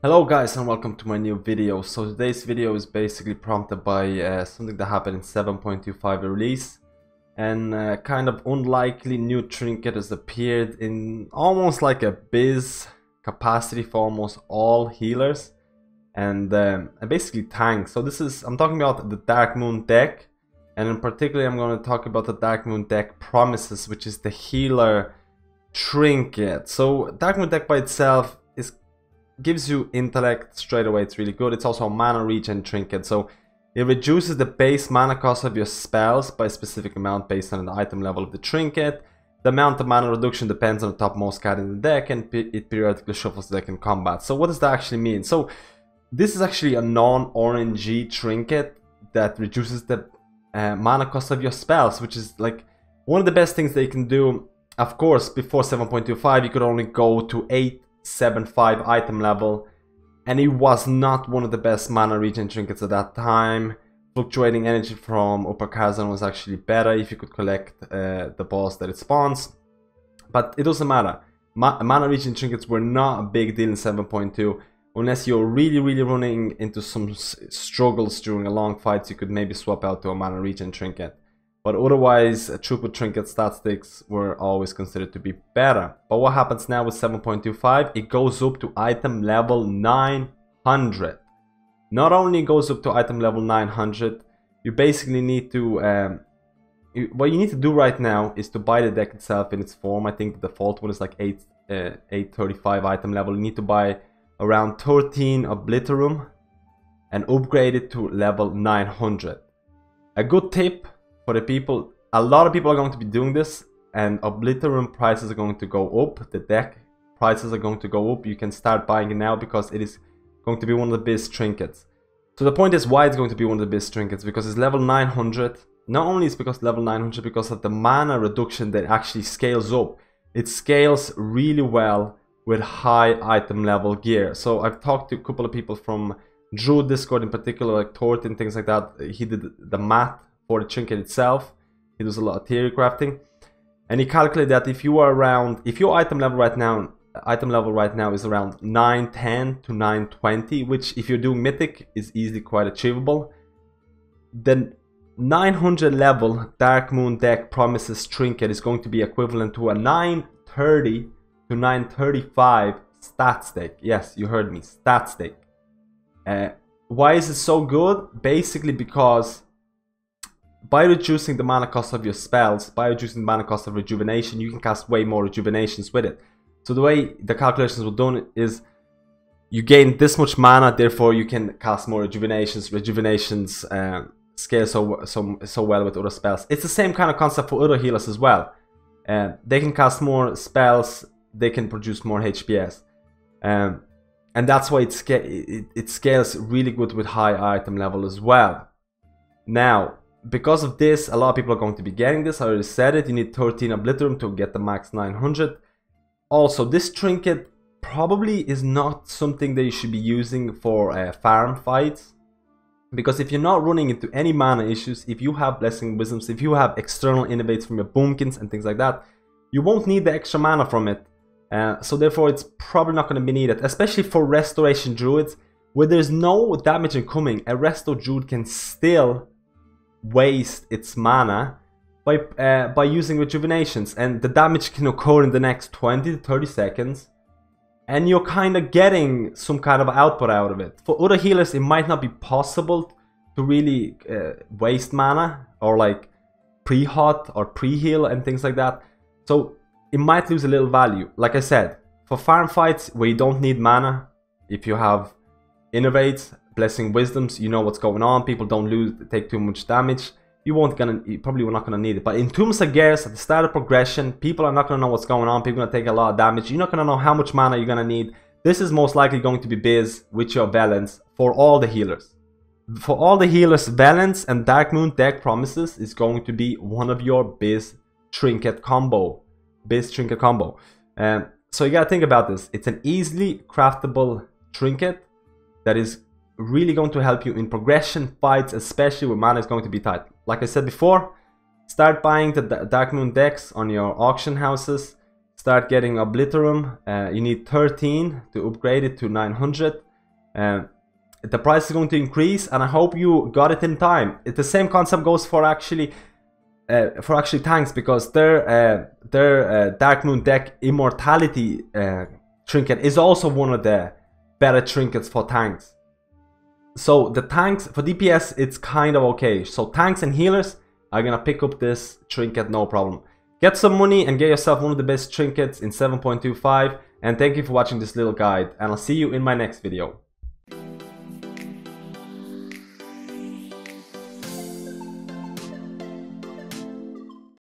Hello guys and welcome to my new video. So today's video is basically prompted by something that happened in 7.2.5 release, and kind of unlikely new trinket has appeared in almost like a BIS capacity for almost all healers and basically tanks. So I'm talking about the Darkmoon Deck, and in particular I'm going to talk about the Darkmoon Deck Promises, which is the healer trinket. So Darkmoon Deck by itself gives you intellect straight away. It's really good. It's also a mana regen trinket, so it reduces the base mana cost of your spells by a specific amount based on the item level of the trinket. The amount of mana reduction depends on the topmost card in the deck, and it periodically shuffles the deck in combat. So what does that actually mean? So this is actually a non-RNG trinket that reduces the mana cost of your spells, which is like one of the best things they can do. Of course, before 7.25 you could only go to 8.7.5 item level, and it was not one of the best mana regen trinkets at that time. Fluctuating energy from Upper Kazan was actually better if you could collect the balls that it spawns, but it doesn't matter. Mana regen trinkets were not a big deal in 7.2 unless you're really running into some struggles during a long fight. You could maybe swap out to a mana regen trinket. But otherwise, throughput trinket stat sticks were always considered to be better. But what happens now with 7.25? It goes up to item level 900. Not only goes up to item level 900, you basically need to... what you need to do right now is to buy the deck itself in its form. I think the default one is like 835 item level. You need to buy around 13 Obliterum and upgrade it to level 900. A good tip for the people, a lot of people are going to be doing this, and Obliterum prices are going to go up. The deck prices are going to go up. You can start buying it now because it is going to be one of the best trinkets. So the point is why it's going to be one of the best trinkets, because it's level 900. Not only is because level 900, because of the mana reduction that actually scales up. It scales really well with high item level gear. So I've talked to a couple of people from Druid Discord in particular, like Tort and things like that. He did the math for the trinket itself. He does a lot of theory crafting, and he calculated that if you are around, if your item level right now is around 910 to 920, which if you're doing mythic is easily quite achievable, then 900 level Darkmoon Deck Promises trinket is going to be equivalent to a 930 to 935 stat stake. Yes, you heard me, stat stake. Why is it so good? Basically because by reducing the mana cost of your spells, by reducing the mana cost of rejuvenation, you can cast way more rejuvenations with it. So the way the calculations were done is you gain this much mana, therefore you can cast more rejuvenations. Rejuvenations scale so well with other spells. It's the same kind of concept for other healers as well. They can cast more spells, they can produce more HPS. And that's why it scales really good with high item level as well. Now, because of this, a lot of people are going to be getting this. I already said it. You need 13 Obliterum to get the max 900. Also, this trinket probably is not something that you should be using for farm fights, because if you're not running into any mana issues, if you have Blessing Wisdoms, if you have external innovates from your boomkins and things like that, you won't need the extra mana from it. So therefore, it's probably not going to be needed, especially for Restoration Druids, where there's no damage incoming. A Resto Druid can still waste its mana by using rejuvenations, and the damage can occur in the next 20 to 30 seconds, and you're kind of getting some kind of output out of it. For other healers, it might not be possible to really waste mana or like pre-hot or pre-heal and things like that, so it might lose a little value. Like I said, for farm fights where you don't need mana, if you have innovates, Blessing Wisdoms, you know what's going on, people don't take too much damage, you probably not gonna need it. But in Tomb of Sargeras, at the start of progression, people are not gonna know what's going on, people are gonna take a lot of damage, you're not gonna know how much mana you're gonna need. This is most likely going to be BIS with your balance for all the healers. For all the healers, balance and Darkmoon Deck Promises is going to be one of your BIS trinket combo. So you gotta think about this. It's an easily craftable trinket that is really going to help you in progression fights, especially when mana is going to be tight. Like I said before, start buying the Darkmoon decks on your auction houses. Start getting Obliterum. You need 13 to upgrade it to 900. The price is going to increase, and I hope you got it in time. The same concept goes for actually tanks, because their Darkmoon Deck Immortality trinket is also one of the better trinkets for tanks. So the tanks, for DPS, it's kind of okay. So tanks and healers are gonna pick up this trinket, no problem. Get some money and get yourself one of the best trinkets in 7.2.5. And thank you for watching this little guide, and I'll see you in my next video.